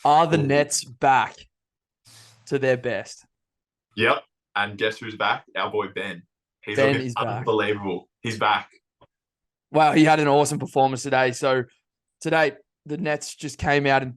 Are the Ooh. Nets back to their best? Yep. And guess who's back? Our boy Ben. He's Ben looking is back. unbelievable. He's back. Wow, he had an awesome performance today. So today, the Nets just came out and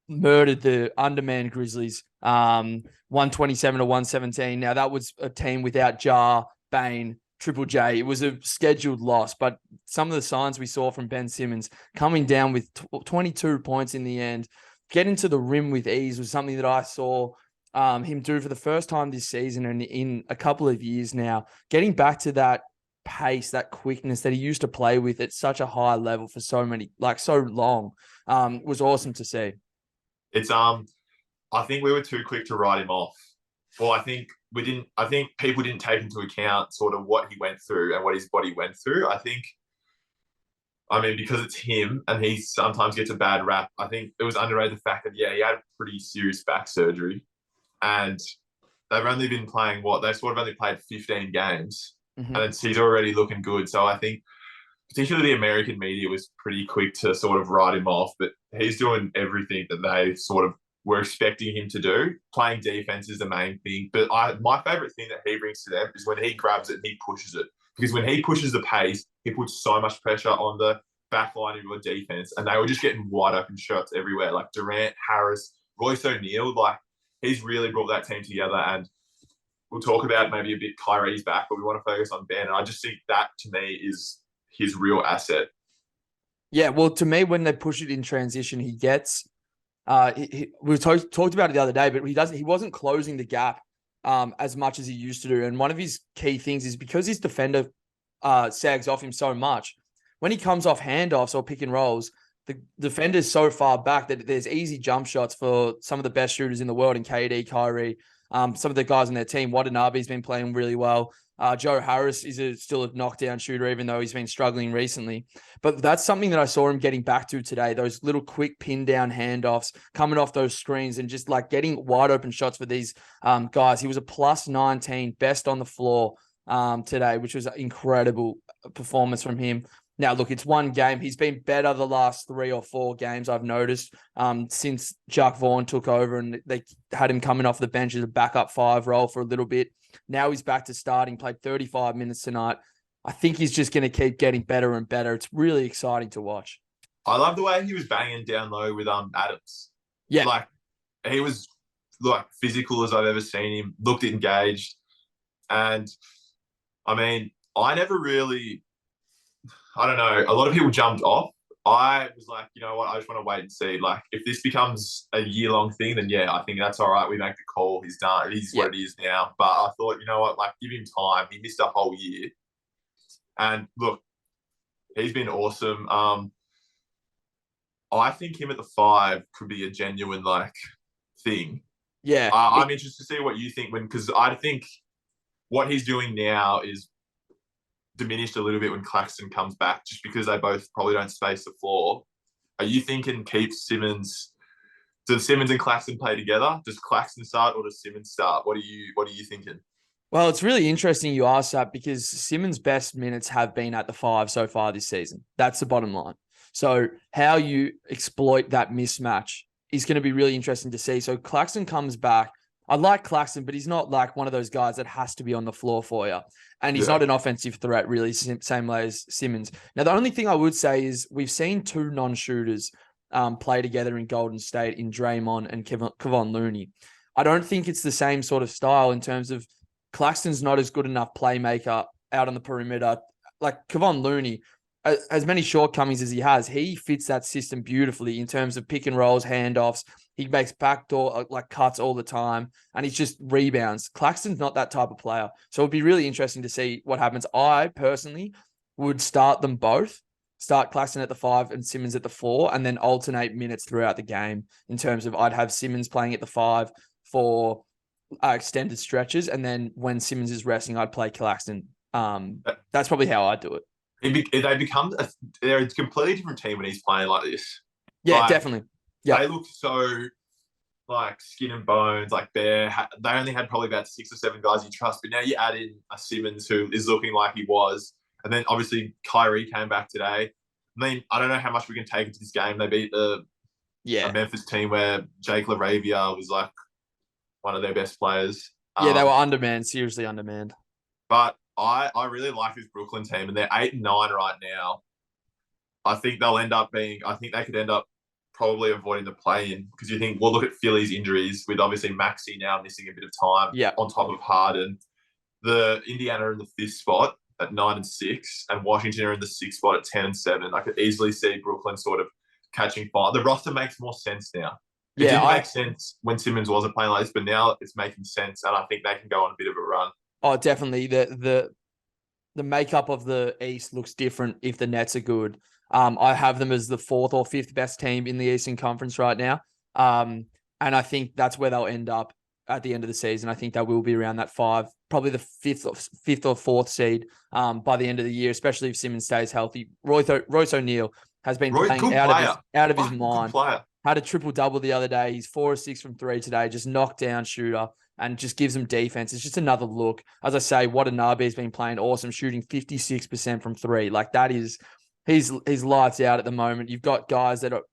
murdered the undermanned Grizzlies, 127 to 117. Now, that was a team without Jar, Bane, Triple J. It was a scheduled loss, but some of the signs we saw from Ben Simmons coming down with 22 points in the end, getting to the rim with ease was something that I saw him do for the first time this season and in a couple of years now. Getting back to that pace, that quickness that he used to play with at such a high level for so many, like so long, was awesome to see. It's I think we were too quick to write him off. Well, I think we didn't I think people didn't take into account sort of what he went through and what his body went through. I mean, because it's him and he sometimes gets a bad rap, I think it was underrated the fact that yeah, he had pretty serious back surgery. And they've only been playing what they've sort of only played 15 games, Mm-hmm. and he's already looking good. So I think particularly the American media was pretty quick to sort of write him off, but he's doing everything that they sort of were expecting him to do. Playing defense is the main thing, but my favorite thing that he brings to them is when he grabs it and he pushes it. Because when he pushes the pace, he puts so much pressure on the back line of your defense, and they were just getting wide open shots everywhere. Like Durant, Harris, Royce O'Neal, like he's really brought that team together. And we'll talk about maybe a bit Kyrie's back, but we want to focus on Ben. And I just think that to me is his real asset. Yeah, well, to me, when they push it in transition, he gets. We talked about it the other day, but he wasn't closing the gap as much as he used to do. And one of his key things is because his defender sags off him so much. When he comes off handoffs or pick and rolls, the defender's so far back that there's easy jump shots for some of the best shooters in the world in KD, Kyrie, some of the guys on their team. Watanabe's been playing really well. Joe Harris is still a knockdown shooter, even though he's been struggling recently. But that's something that I saw him getting back to today. Those little quick pin down handoffs coming off those screens and just like getting wide open shots for these guys. He was a plus 19, best on the floor today, which was an incredible performance from him. Now, look, it's one game. He's been better the last 3 or 4 games, I've noticed, since Jacques Vaughn took over and they had him coming off the bench as a backup 5 role for a little bit. Now he's back to starting, played 35 minutes tonight. I think he's just going to keep getting better and better. It's really exciting to watch. I love the way he was banging down low with Adams. Yeah. Like he was like physical as I've ever seen him. Looked engaged, and I mean, I never really. I don't know. A lot of people jumped off. I was like, you know what? I just want to wait and see. Like, if this becomes a year-long thing, then yeah, I think that's all right. We make the call. He's done. He's Yeah. what it is now. But I thought, you know what? Like, give him time. He missed a whole year, and look, he's been awesome. I think him at the 5 could be a genuine like thing. Yeah. I'm interested to see what you think because I think what he's doing now is diminished a little bit when Claxton comes back, just because they both probably don't space the floor. Are you thinking keep Simmons? Does Simmons and Claxton play together? Does Claxton start or does Simmons start? What are you thinking? Well, it's really interesting you ask that because Simmons' best minutes have been at the 5 so far this season. That's the bottom line. So how you exploit that mismatch is going to be really interesting to see. So Claxton comes back. I like Claxton, but he's not like one of those guys that has to be on the floor for you. And he's Yeah, not an offensive threat, really, same way as Simmons. Now, the only thing I would say is we've seen 2 non-shooters play together in Golden State in Draymond and Kevon Looney. I don't think it's the same sort of style in terms of Claxton's not as good enough playmaker out on the perimeter. Like Kevon Looney, as many shortcomings as he has, he fits that system beautifully in terms of pick and rolls, handoffs. He makes backdoor like cuts all the time, and he's just rebounds. Claxton's not that type of player, so it'd be really interesting to see what happens. I personally would start them both. Start Claxton at the 5 and Simmons at the 4, and then alternate minutes throughout the game. In terms of, I'd have Simmons playing at the 5 for extended stretches, and then when Simmons is resting, I'd play Claxton. That's probably how I do it. they become they're a completely different team when he's playing like this. Yeah, Like definitely. Yeah, they look so like skin and bones, like they only had probably about 6 or 7 guys you trust, but now you add in a Simmons who is looking like he was, and then obviously Kyrie came back today. I mean, I don't know how much we can take into this game. They beat the Yeah. a Memphis team where Jake LaRavia was like one of their best players. Yeah, they were undermanned, seriously undermanned. But I really like this Brooklyn team, and they're 8-9 right now. I think they'll end up being. I think they could end up probably avoiding the play-in because you think, well, look at Philly's injuries with obviously Maxey now missing a bit of time Yeah. on top of Harden. The Indiana are in the 5th spot at 9-6, and Washington are in the 6th spot at 10-7. I could easily see Brooklyn sort of catching fire. The roster makes more sense now. It didn't make sense when Simmons wasn't playing like this, but now it's making sense, and I think they can go on a bit of a run. Oh, definitely. The makeup of the East looks different if the Nets are good. I have them as the 4th or 5th best team in the Eastern Conference right now. And I think that's where they'll end up at the end of the season. I think they will be around that 5, probably the 5th or 4th seed by the end of the year, especially if Simmons stays healthy. Royce O'Neal has been playing out of his mind. Had a triple-double the other day. He's 4 or 6 from 3 today, just knocked down shooter and just gives them defense. It's just another look. As I say, Watanabe's been playing awesome, shooting 56% from 3. Like that is, he's lights out at the moment. You've got guys that are,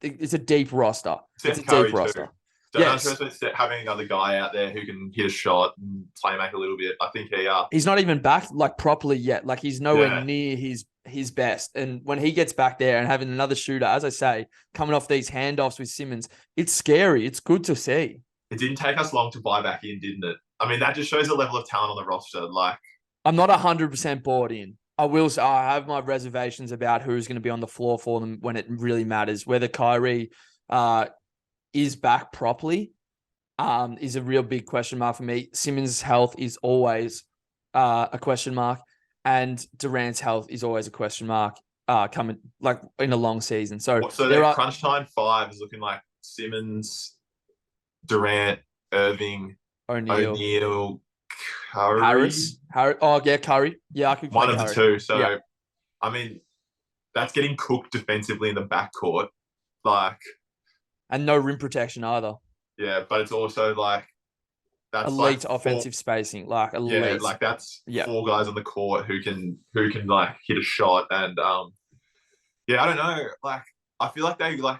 it's a deep roster. It's a deep roster. Don't underestimate having another guy out there who can hit a shot and play make a little bit. I think he's not even back like properly yet. Like he's nowhere near his best. And when he gets back there and having another shooter, as I say, coming off these handoffs with Simmons, it's scary. It's good to see. It didn't take us long to buy back in, didn't it? I mean, that just shows the level of talent on the roster. Like, I'm not 100% bought in. I will say I have my reservations about who's going to be on the floor for them when it really matters. Whether Kyrie is back properly is a real big question mark for me. Simmons' health is always a question mark, and Durant's health is always a question mark coming like in a long season. So their crunch time 5 is looking like Simmons, Durant, Irving, O'Neal, Curry. Harris. Oh, yeah, Curry. Yeah, I could play one of Curry. the two. So, I mean, that's getting cooked defensively in the backcourt. Like, and no rim protection either. Yeah, but it's also like that's elite like offensive spacing. Like elite. Yeah, like that's 4 guys on the court who can like hit a shot. And I don't know. Like, I feel like I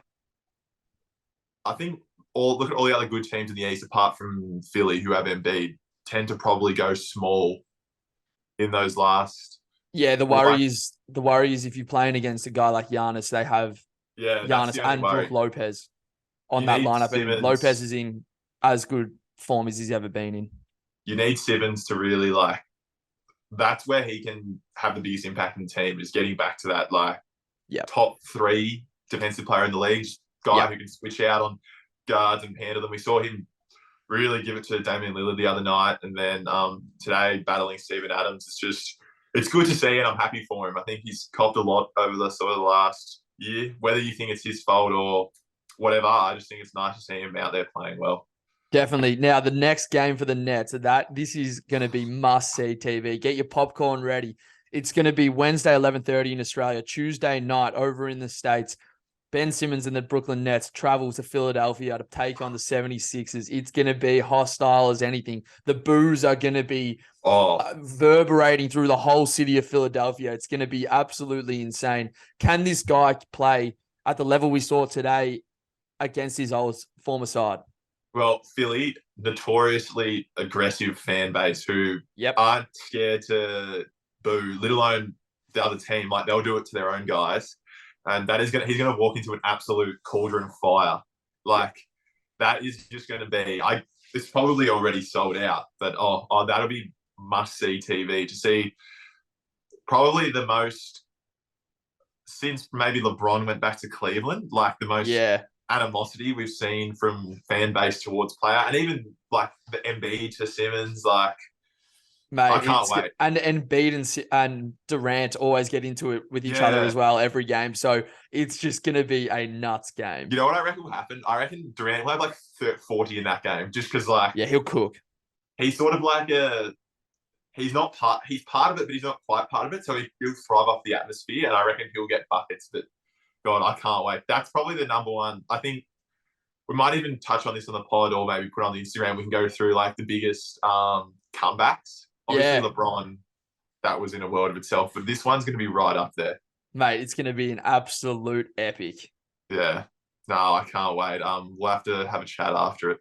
think look at all the other good teams in the East apart from Philly who have Embiid tend to probably go small in those last. Yeah, the worry is if you're playing against a guy like Giannis, they have Giannis and Brook Lopez on that lineup, Simmons. And Lopez is in as good form as he's ever been in. You need Simmons to really like. That's where he can have the biggest impact in the team is getting back to that top 3 defensive player in the league, guy who can switch out on guards and handle them. We saw him really give it to Damian Lillard the other night, and then today battling Steven Adams. It's good to see, and I'm happy for him. I think he's copped a lot over the sort of the last year. Whether you think it's his fault or whatever, I just think it's nice to see him out there playing well. Definitely. Now, the next game for the Nets, this is going to be must-see TV. Get your popcorn ready. It's going to be Wednesday, 11:30 in Australia, Tuesday night over in the States. Ben Simmons and the Brooklyn Nets travel to Philadelphia to take on the 76ers. It's going to be hostile as anything. The boos are going to be reverberating through the whole city of Philadelphia. It's going to be absolutely insane. Can this guy play at the level we saw today against his old former side? Well, Philly, notoriously aggressive fan base who aren't scared to boo, let alone the other team. Like, they'll do it to their own guys. And he's going to walk into an absolute cauldron of fire. Like, that is just going to be, it's probably already sold out, but that'll be must-see TV to see probably the most, since maybe LeBron went back to Cleveland, like the most animosity we've seen from fan base towards player, and even like the Embiid to Simmons, like, mate, I can't wait. And Embiid and Durant always get into it with each other as well every game. So it's just going to be a nuts game. You know what I reckon will happen? I reckon Durant will have like 40 in that game just because, like... Yeah, he'll cook. He's sort of like he's part of it, but he's not quite part of it. So he'll thrive off the atmosphere, and I reckon he'll get buckets. But, God, I can't wait. That's probably the number one. I think we might even touch on this on the pod or maybe put on the Instagram. We can go through like the biggest comebacks. Obviously, LeBron, that was in a world of itself, but this one's going to be right up there. Mate, it's going to be an absolute epic. Yeah. No, I can't wait. We'll have to have a chat after it.